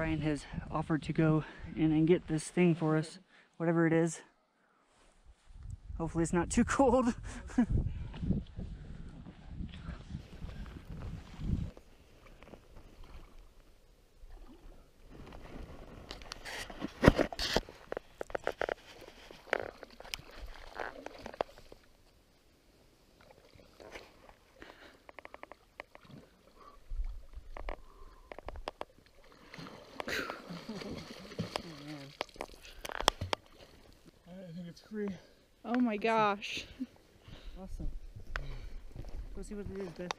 Brian has offered to go in and get this thing for us, whatever it is. Hopefully it's not too cold. I think it's free. Oh my gosh. Awesome. Go see what it is, Beth.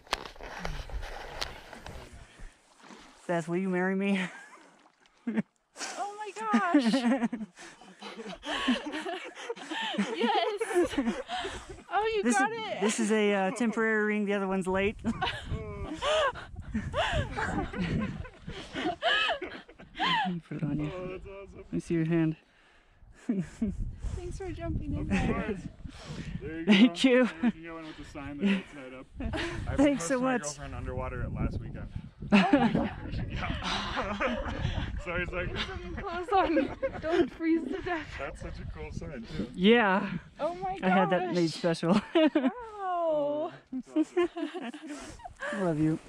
Beth, will you marry me? Oh my gosh. Yes. Oh, you got it. This is a temporary ring. The other one's late. Put it on you. Oh, that's awesome. Let me see your hand. Thanks for jumping in Of there. course. There you go. Thank you. There you can go in with the sign that it's tied up. I Thanks proposed so to my much. girlfriend underwater last weekend. So he's like, Clothes on. Don't freeze to death. that's such a cool sign too. Yeah, Oh my gosh. I had that made special. Wow. It's awesome. Love you.